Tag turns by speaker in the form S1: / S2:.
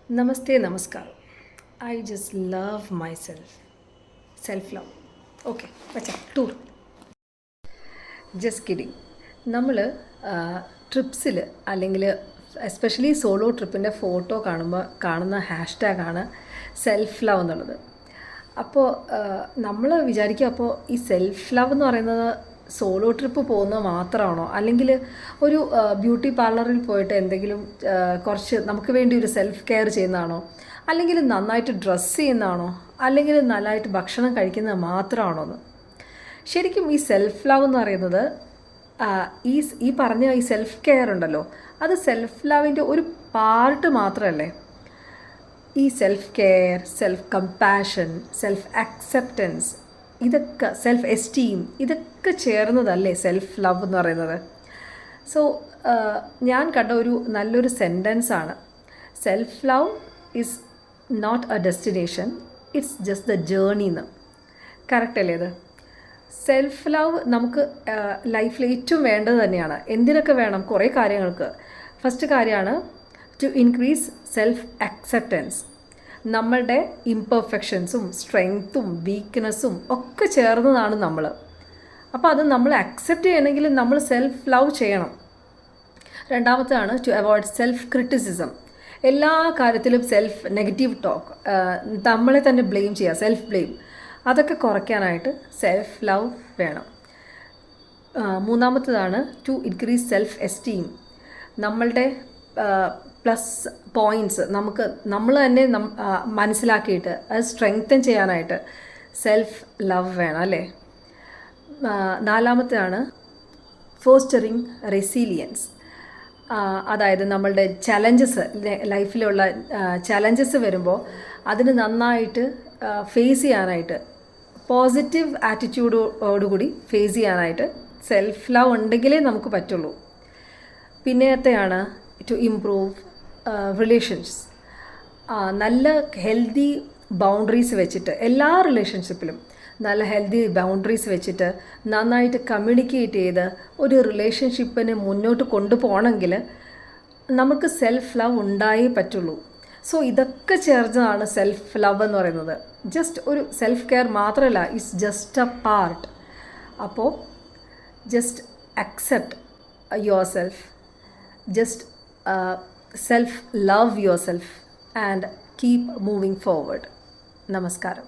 S1: Namaste, Namaskar. I just love myself. Self love. Okay, വച്ചാ tour. Just kidding. നമ്മൾ ട്രിപ്സിൽ അല്ലെങ്കിൽ especially solo ട്രിപ്പിൻ്റെ photo കാണുമ്പോൾ കാണുന്ന ഹാഷ്ടാഗാണ് സെൽഫ് ലവ് എന്നുള്ളത്. അപ്പോൾ നമ്മൾ വിചാരിക്കുക, അപ്പോൾ ഈ സെൽഫ് ലവ് എന്ന് പറയുന്നത് സോളോ ട്രിപ്പ് പോകുന്നത് മാത്രമാണോ, അല്ലെങ്കിൽ ഒരു ബ്യൂട്ടി പാർലറിൽ പോയിട്ട് എന്തെങ്കിലും കുറച്ച് നമുക്ക് വേണ്ടി ഒരു സെൽഫ് കെയർ ചെയ്യുന്നതാണോ, അല്ലെങ്കിൽ നന്നായിട്ട് ഡ്രസ്സ് ചെയ്യുന്നതാണോ, അല്ലെങ്കിൽ നല്ലതായിട്ട് ഭക്ഷണം കഴിക്കുന്നത് മാത്രമാണോ എന്ന്. ശരിക്കും ഈ സെൽഫ് ലവ് എന്ന് പറയുന്നത് ഈ പറഞ്ഞ ഈ സെൽഫ് കെയർ ഉണ്ടല്ലോ, അത് സെൽഫ് ലവിൻ്റെ ഒരു പാർട്ട് മാത്രമല്ലേ. ഈ self care, self compassion, self acceptance, ഇതൊക്കെ സെൽഫ് എസ്റ്റീം, ഇതൊക്കെ ചേർന്നതല്ലേ സെൽഫ് ലവ് എന്ന് പറയുന്നത്. സോ ഞാൻ കണ്ട ഒരു നല്ലൊരു സെൻറ്റൻസാണ്, self love is not a destination, it's just the journey എന്ന്. കറക്റ്റ് അല്ലേ ഇത്? സെൽഫ് ലവ് നമുക്ക് ലൈഫിൽ ഏറ്റവും വേണ്ടത് തന്നെയാണ്. എന്തിനൊക്കെ വേണം? കുറേ കാര്യങ്ങൾക്ക്. ഫസ്റ്റ് കാര്യമാണ് ടു ഇൻക്രീസ് സെൽഫ് അക്സെപ്റ്റൻസ്. നമ്മളുടെ ഇംപെർഫെക്ഷൻസും സ്ട്രെങ്ത്തും വീക്ക്നെസ്സും ഒക്കെ ചേർന്നതാണ് നമ്മൾ. അപ്പോൾ അത് നമ്മൾ അക്സെപ്റ്റ് ചെയ്യണമെങ്കിൽ നമ്മൾ സെൽഫ് ലവ് ചെയ്യണം. രണ്ടാമത്തേതാണ് ടു അവോയ്ഡ് സെൽഫ് ക്രിറ്റിസിസം. എല്ലാ കാര്യത്തിലും സെൽഫ് നെഗറ്റീവ് ടോക്ക്, നമ്മളെ തന്നെ ബ്ലെയിം ചെയ്യുക, സെൽഫ് ബ്ലെയിം, അതൊക്കെ കുറയ്ക്കാനായിട്ട് സെൽഫ് ലവ് വേണം. മൂന്നാമത്തേതാണ് ടു ഇൻക്രീസ് സെൽഫ് എസ്റ്റീം. നമ്മളുടെ പ്ലസ് പോയിൻറ്റ്സ് നമ്മൾ തന്നെ മനസ്സിലാക്കിയിട്ട് അത് സ്ട്രെങ്തൻ ചെയ്യാനായിട്ട് സെൽഫ് ലവ് വേണം അല്ലേ. നാലാമത്തേതാണ് ഫോസ്റ്ററിങ് റെസീലിയൻസ്. അതായത് നമ്മളുടെ ചലഞ്ചസ്, ലൈഫിലുള്ള ചലഞ്ചസ് വരുമ്പോൾ അതിന് നന്നായിട്ട് ഫേസ് ചെയ്യാനായിട്ട്, പോസിറ്റീവ് ആറ്റിറ്റ്യൂഡോടുകൂടി ഫേസ് ചെയ്യാനായിട്ട് സെൽഫ് ലവ് ഉണ്ടെങ്കിലേ നമുക്ക് പറ്റുള്ളൂ. പിന്നത്തെയാണ് ടു ഇംപ്രൂവ് റിലേഷൻസ്. നല്ല ഹെൽത്തി ബൗണ്ടറീസ് വെച്ചിട്ട്, എല്ലാ റിലേഷൻഷിപ്പിലും നല്ല ഹെൽത്തി ബൗണ്ടറീസ് വെച്ചിട്ട് നന്നായിട്ട് കമ്മ്യൂണിക്കേറ്റ് ചെയ്ത് ഒരു റിലേഷൻഷിപ്പിനെ മുന്നോട്ട് കൊണ്ടുപോകണമെങ്കിൽ നമുക്ക് സെൽഫ് ലവ് ഉണ്ടായേ പറ്റുള്ളൂ. സോ ഇതൊക്കെ ചേർന്നതാണ് സെൽഫ് ലവ് എന്ന് പറയുന്നത്. ജസ്റ്റ് ഒരു സെൽഫ് കെയർ മാത്രമല്ല, ഇറ്റ്സ് ജസ്റ്റ് എ പാർട്ട്. അപ്പോൾ just accept your self, just self love yourself and keep moving forward. Namaskaram.